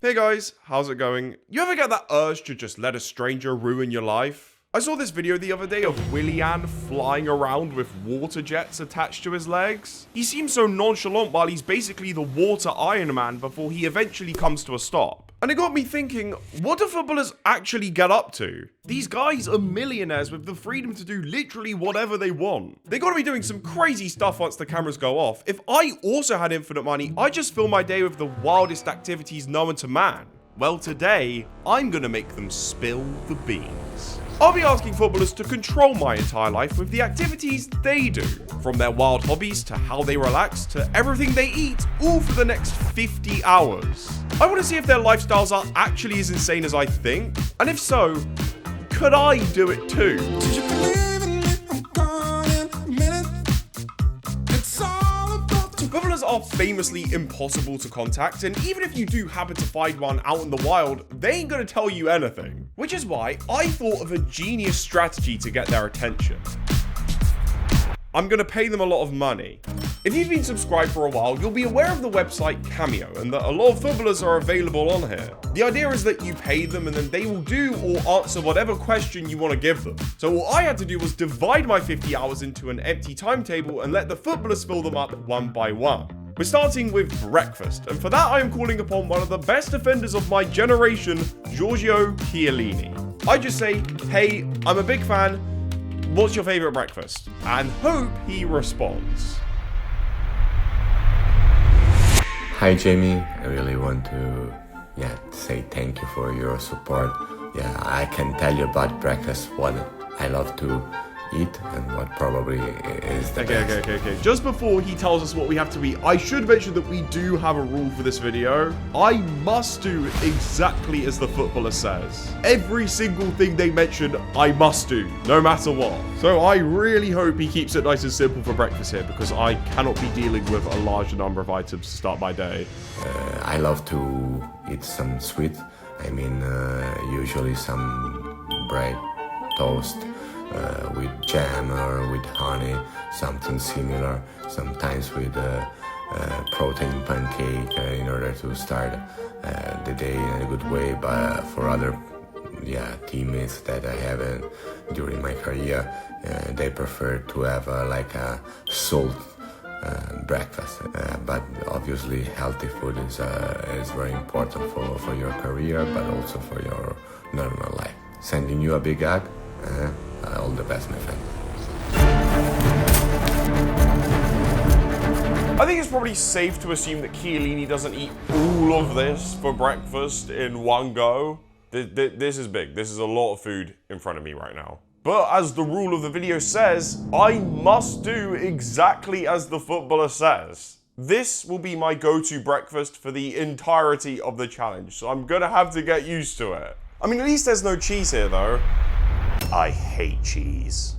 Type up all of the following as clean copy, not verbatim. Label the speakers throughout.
Speaker 1: Hey guys, how's it going? You ever get that urge to just let a stranger ruin your life? I saw this video the other day of Willian flying around with water jets attached to his legs. He seems so nonchalant while he's basically the water Iron Man before he eventually comes to a stop. And it got me thinking, what do footballers actually get up to? These guys are millionaires with the freedom to do literally whatever they want. They gotta be doing some crazy stuff once the cameras go off. If I also had infinite money, I'd just fill my day with the wildest activities known to man. Well, today, I'm gonna make them spill the beans. I'll be asking footballers to control my entire life with the activities they do. From their wild hobbies to how they relax to everything they eat, all for the next 50 hours. I want to see if their lifestyles are actually as insane as I think, and if so, could I do it too? Footballers are famously impossible to contact, and even if you do happen to find one out in the wild, they ain't gonna tell you anything. Which is why I thought of a genius strategy to get their attention. I'm gonna pay them a lot of money. If you've been subscribed for a while, you'll be aware of the website Cameo, and that a lot of footballers are available on here. The idea is that you pay them and then they will do or answer whatever question you want to give them. So all I had to do was divide my 50 hours into an empty timetable and let the footballers fill them up one by one. We're starting with breakfast, and for that I am calling upon one of the best defenders of my generation, Giorgio Chiellini. I just say, hey, I'm a big fan, what's your favorite breakfast? And hope he responds.
Speaker 2: Hi Jamie, I really want to say thank you for your support. I can tell you about breakfast, what I love to eat and what probably is the best.
Speaker 1: Okay. Just before he tells us what we have to eat, I should mention that we do have a rule for this video. I must do exactly as the footballer says. Every single thing they mention, I must do, no matter what. So I really hope he keeps it nice and simple for breakfast here, because I cannot be dealing with a large number of items to start my day.
Speaker 2: I love to eat some sweet. Usually some bread, toast, with jam or with honey, something similar, sometimes with protein pancake in order to start the day in a good way. But for other teammates that I have during my career, they prefer to have like a salt breakfast, but obviously healthy food is very important for your career, but also for your normal life. Sending you a big hug. All the best, my friend.
Speaker 1: I think it's probably safe to assume that Chiellini doesn't eat all of this for breakfast in one go. This is big. This is a lot of food in front of me right now. But as the rule of the video says, I must do exactly as the footballer says. This will be my go-to breakfast for the entirety of the challenge, so I'm gonna have to get used to it. At least there's no cheese here though. I hate cheese.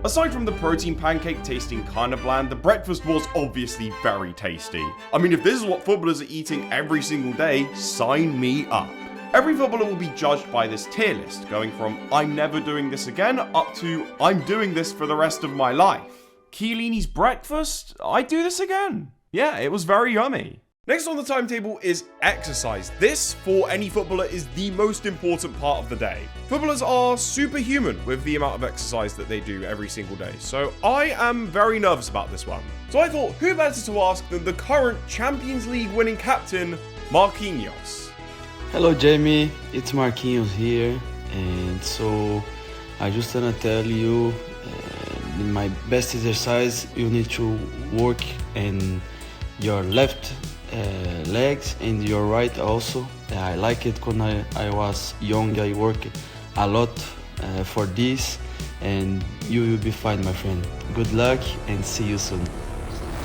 Speaker 1: Aside from the protein pancake tasting kinda bland, the breakfast was obviously very tasty. If this is what footballers are eating every single day, sign me up. Every footballer will be judged by this tier list, going from I'm never doing this again up to I'm doing this for the rest of my life. Chiellini's breakfast? I'd do this again. Yeah, it was very yummy. Next on the timetable is exercise. This, for any footballer, is the most important part of the day. Footballers are superhuman with the amount of exercise that they do every single day, so I am very nervous about this one. So I thought, who better to ask than the current Champions League winning captain, Marquinhos.
Speaker 3: Hello Jamie, it's Marquinhos here, and so I just wanna tell you, in my best exercise, you need to work in your left legs and your right also. I like it when I was young. I worked a lot for this, and you will be fine, my friend. Good luck and see you soon.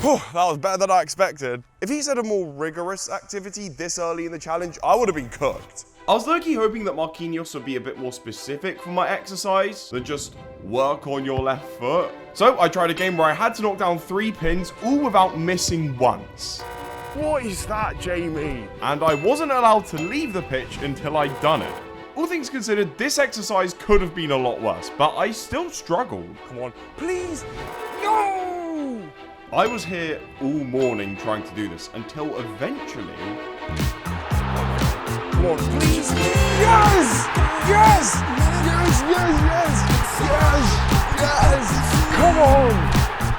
Speaker 1: That was better than I expected. If he said a more rigorous activity this early in the challenge, I would have been cooked. I was low-key hoping that Marquinhos would be a bit more specific for my exercise than just work on your left foot. So I tried a game where I had to knock down 3 pins, all without missing once. What is that, Jamie? And I wasn't allowed to leave the pitch until I'd done it. All things considered, this exercise could have been a lot worse, but I still struggled. Come on, please, no! I was here all morning trying to do this until eventually on, please. Yes! Yes! Yes, yes, yes! Yes! Yes! Come on!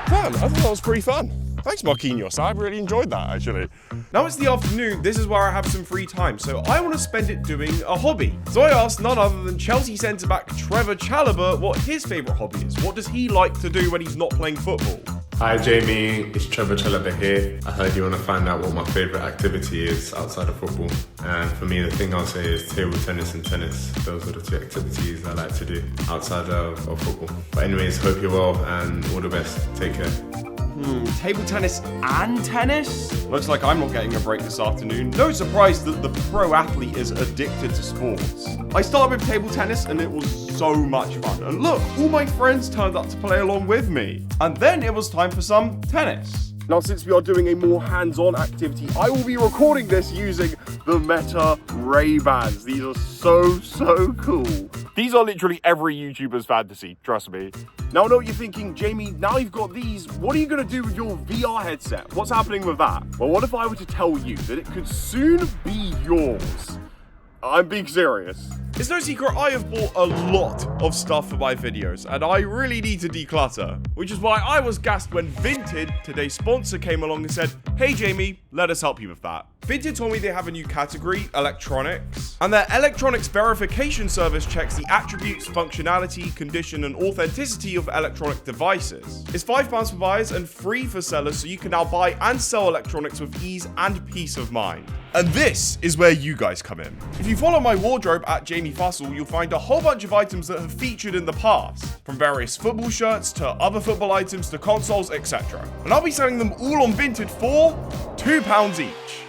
Speaker 1: Man, I thought that was pretty fun. Thanks, Marquinhos. I really enjoyed that, actually. Now it's the afternoon. This is where I have some free time, so I want to spend it doing a hobby. So I asked none other than Chelsea centre-back Trevor Chalobah what his favourite hobby is. What does he like to do when he's not playing football?
Speaker 4: Hi Jamie, it's Trevor Chalobah here. I heard you want to find out what my favourite activity is outside of football. And for me, the thing I'll say is table tennis and tennis. Those are the two activities I like to do outside of football. But anyways, hope you're well and all the best. Take care.
Speaker 1: Table tennis and tennis? Looks like I'm not getting a break this afternoon. No surprise that the pro athlete is addicted to sports. I started with table tennis and it was so much fun. And look, all my friends turned up to play along with me. And then it was time for some tennis. Now, since we are doing a more hands-on activity, I will be recording this using the Meta Ray-Bans. These are so cool. These are literally every YouTuber's fantasy, trust me. Now I know what you're thinking, Jamie, now you've got these, what are you gonna do with your VR headset? What's happening with that? Well, what if I were to tell you that it could soon be yours? I'm being serious. It's no secret I have bought a lot of stuff for my videos, and I really need to declutter. Which is why I was gassed when Vinted, today's sponsor, came along and said, hey Jamie, let us help you with that. Vinted told me they have a new category, electronics, and their electronics verification service checks the attributes, functionality, condition, and authenticity of electronic devices. It's £5 for buyers and free for sellers, so you can now buy and sell electronics with ease and peace of mind. And this is where you guys come in. If you follow my wardrobe at Jamie Fussell, you'll find a whole bunch of items that have featured in the past, from various football shirts to other football items to consoles, etc. And I'll be selling them all on Vinted for £2 each.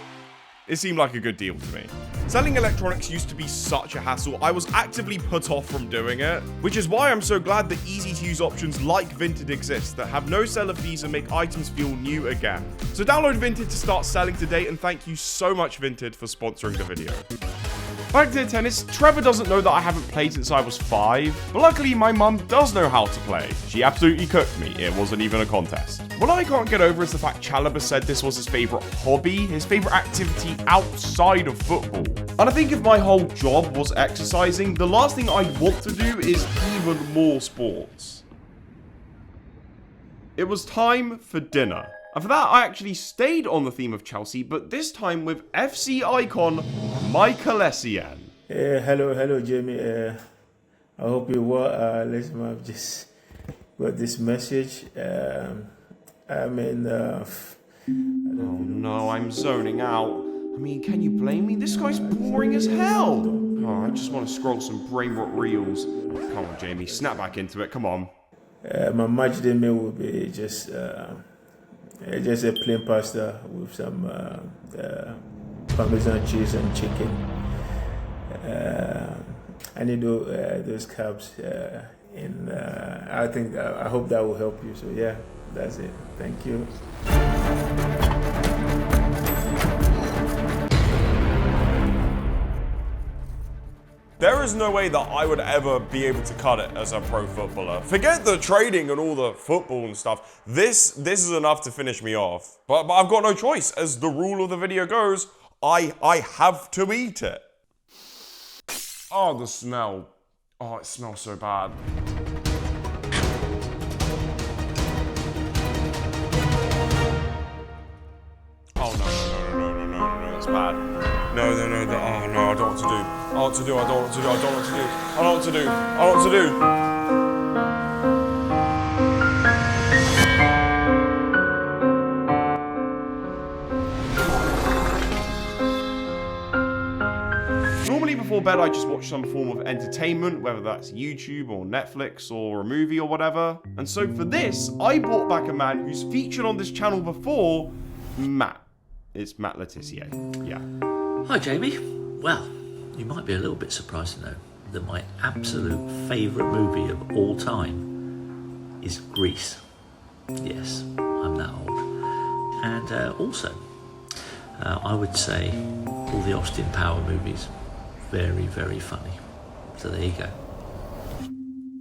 Speaker 1: It seemed like a good deal to me. Selling electronics used to be such a hassle, I was actively put off from doing it, which is why I'm so glad that easy-to-use options like Vinted exist that have no seller fees and make items feel new again. So download Vinted to start selling today, and thank you so much, Vinted, for sponsoring the video. Back to tennis, Trevor doesn't know that I haven't played since I was 5, but luckily my mum does know how to play. She absolutely cooked me, it wasn't even a contest. What I can't get over is the fact Chalobah said this was his favourite hobby, his favourite activity outside of football. And I think if my whole job was exercising, the last thing I'd want to do is even more sports. It was time for dinner. And for that, I actually stayed on the theme of Chelsea, but this time with FC icon Michael Essien.
Speaker 5: Hello, Jamie. I hope you're well. Listen, I've just got this message. Oh
Speaker 1: no, I'm zoning out. I mean, can you blame me? This guy's boring as hell. Oh, I just want to scroll some brain-rot reels. Come on, Jamie, snap back into it. Come on.
Speaker 5: My match day meal will be just a plain pasta with some Parmesan cheese and chicken. I need those carbs I hope that will help you. So yeah, that's it. Thank you.
Speaker 1: There is no way that I would ever be able to cut it as a pro footballer. Forget the trading and all the football and stuff. This is enough to finish me off. But I've got no choice. As the rule of the video goes, I have to eat it. Oh, the smell. Oh, it smells so bad. Oh, no, that's bad. No, oh no, I don't know what to do. I don't know what to do. I don't know what to do. I don't know what to do. I don't know what to do. I don't know what to do. Normally before bed, I just watch some form of entertainment, whether that's YouTube or Netflix or a movie or whatever. And so for this, I brought back a man who's featured on this channel before, Matt. It's Matt Letizia, yeah.
Speaker 6: Hi Jamie. Well, you might be a little bit surprised to know that my absolute favourite movie of all time is Grease. Yes, I'm that old. And also, I would say all the Austin Power movies, very, very funny. So there you go.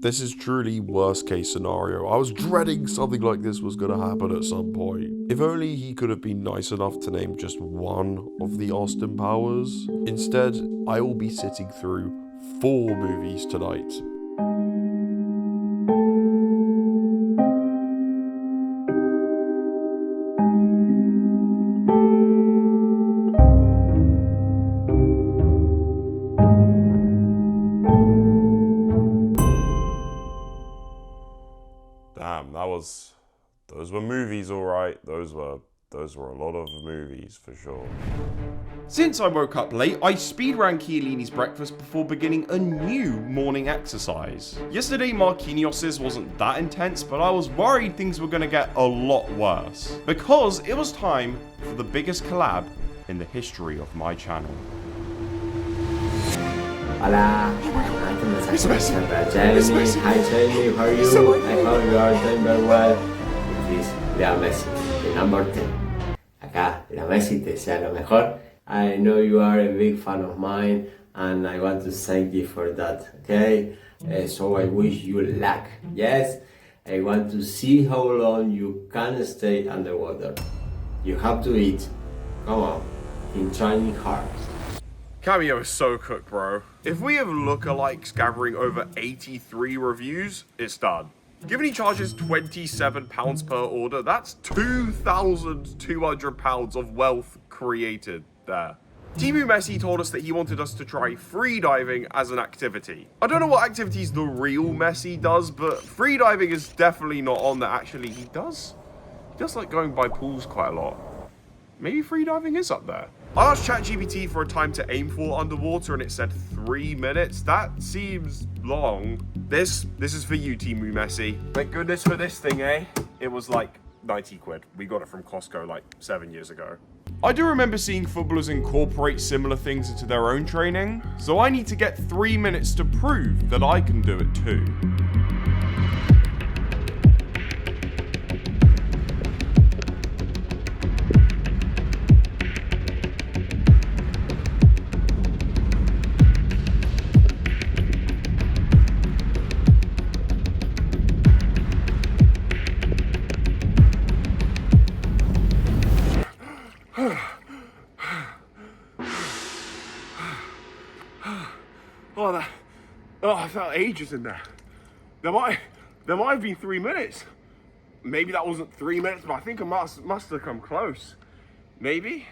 Speaker 1: This is truly worst case scenario. I was dreading something like this was going to happen at some point. If only he could have been nice enough to name just one of the Austin Powers. Instead, I will be sitting through 4 movies tonight. Damn, those were movies, all right. Those were a lot of movies for sure. Since I woke up late, I speedran Chiellini's breakfast before beginning a new morning exercise. Yesterday Marquinhos' wasn't that intense, but I was worried things were going to get a lot worse, because it was time for the biggest collab in the history of my channel.
Speaker 7: Hola,
Speaker 1: It's Messi.
Speaker 7: Jamie. Hi Jamie, how are you? I hope you are doing very well. It is Lionel Messi, the number 10. Acá, Lionel Messi te desea lo mejor. I know you are a big fan of mine and I want to thank you for that, okay? So I wish you luck, yes? I want to see how long you can stay underwater. You have to eat. Come on, keep trying hard.
Speaker 1: Cameo is so cooked, bro. If we have lookalikes gathering over 83 reviews, it's done. Given he charges £27 per order, that's £2,200 of wealth created there. Timu Messi told us that he wanted us to try freediving as an activity. I don't know what activities the real Messi does, but freediving is definitely not on that. Actually, he does like going by pools quite a lot. Maybe freediving is up there. I asked ChatGPT for a time to aim for underwater and it said 3 minutes. That seems long. This is for you, Timu Messi. Thank goodness for this thing, eh? It was like 90 quid. We got it from Costco like 7 years ago. I do remember seeing footballers incorporate similar things into their own training, so I need to get 3 minutes to prove that I can do it too. I felt ages in there. There might have been 3 minutes. Maybe that wasn't 3 minutes, but I think I must have come close. Maybe?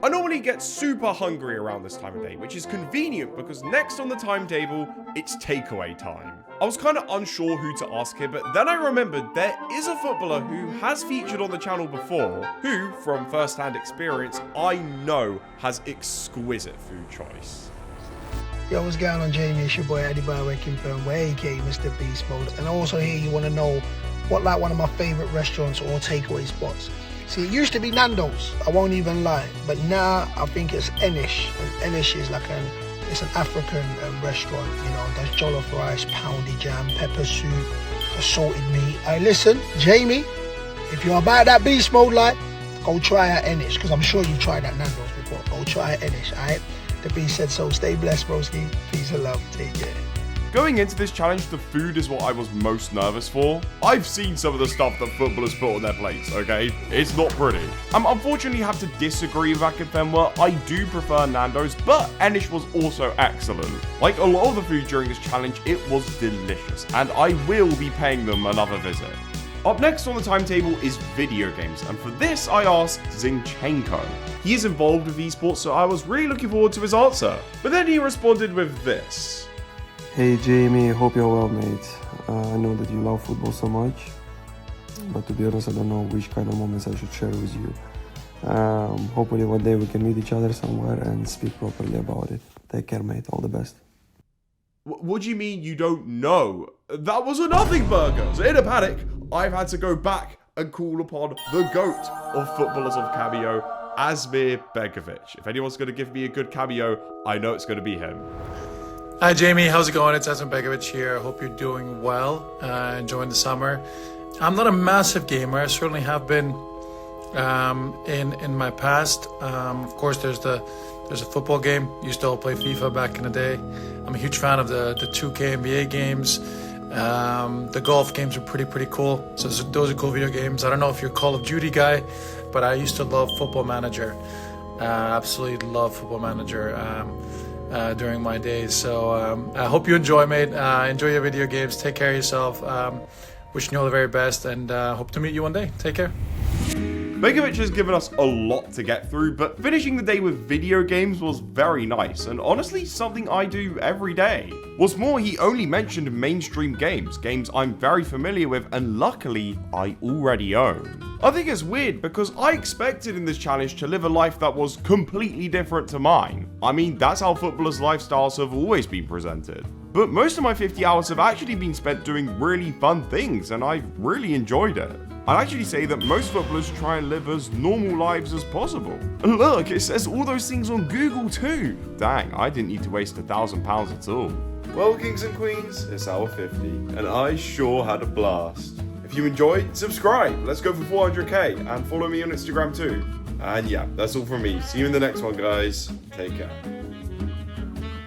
Speaker 1: I normally get super hungry around this time of day, which is convenient because next on the timetable, it's takeaway time. I was kind of unsure who to ask here, but then I remembered there is a footballer who has featured on the channel before, who, from first-hand experience, I know has exquisite food choice.
Speaker 8: Yo, what's going on, Jamie? It's your boy Eddie Barwick Kimpern, aka Mr. Beast Mode. And also here you want to know what like one of my favorite restaurants or takeaway spots. See, it used to be Nando's, I won't even lie, but now I think it's Enish. And Enish is like an African restaurant, you know, does jollof rice, pounded jam, pepper soup, assorted meat. Hey, listen, Jamie, if you're about that beast mode, like, go try at Enish, because I'm sure you've tried at Nando's before. Go try at Enish, alright? The beast said so. Stay blessed, broski. Peace and love. Take care.
Speaker 1: Going into this challenge, the food is what I was most nervous for. I've seen some of the stuff that footballers put on their plates, okay? It's not pretty. Unfortunately, have to disagree with Akinfenwa. I do prefer Nando's, but Enish was also excellent. Like a lot of the food during this challenge, it was delicious, and I will be paying them another visit. Up next on the timetable is video games, and for this I asked Zinchenko. He is involved with esports, so I was really looking forward to his answer. But then he responded with this.
Speaker 9: Hey Jamie, hope you're well, mate. I know that you love football so much, but to be honest, I don't know which kind of moments I should share with you. Hopefully one day we can meet each other somewhere and speak properly about it. Take care, mate. All the best.
Speaker 1: What do you mean you don't know? That was a nothing burger. So in a panic, I've had to go back and call upon the GOAT of footballers of cameo, Asmir Begovic. If anyone's going to give me a good cameo, I know it's going to be him.
Speaker 10: Hi Jamie, how's it going? It's Asmir Begovic here. I hope you're doing well, enjoying the summer. I'm not a massive gamer, I certainly have been in my past. Of course, there's a football game. Used to all play FIFA back in the day. I'm a huge fan of the 2K NBA games. The golf games are pretty cool. So those are cool video games. I don't know if you're a Call of Duty guy, but I used to love Football Manager. Absolutely love Football Manager during my days. So I hope you enjoy, mate. Enjoy your video games. Take care of yourself. Wishing you all the very best, and hope to meet you one day. Take care.
Speaker 1: Begovic has given us a lot to get through, but finishing the day with video games was very nice, and honestly something I do every day. What's more, he only mentioned mainstream games I'm very familiar with and luckily I already own. I think it's weird because I expected in this challenge to live a life that was completely different to mine. I mean, that's how footballers' lifestyles have always been presented. But most of my 50 hours have actually been spent doing really fun things, and I've really enjoyed it. I'd actually say that most footballers try and live as normal lives as possible. And look, it says all those things on Google too. Dang, I didn't need to waste £1,000 at all. Well, kings and queens, it's hour 50, and I sure had a blast. If you enjoyed, subscribe. Let's go for 400k, and follow me on Instagram too. And yeah, that's all from me. See you in the next one, guys. Take care.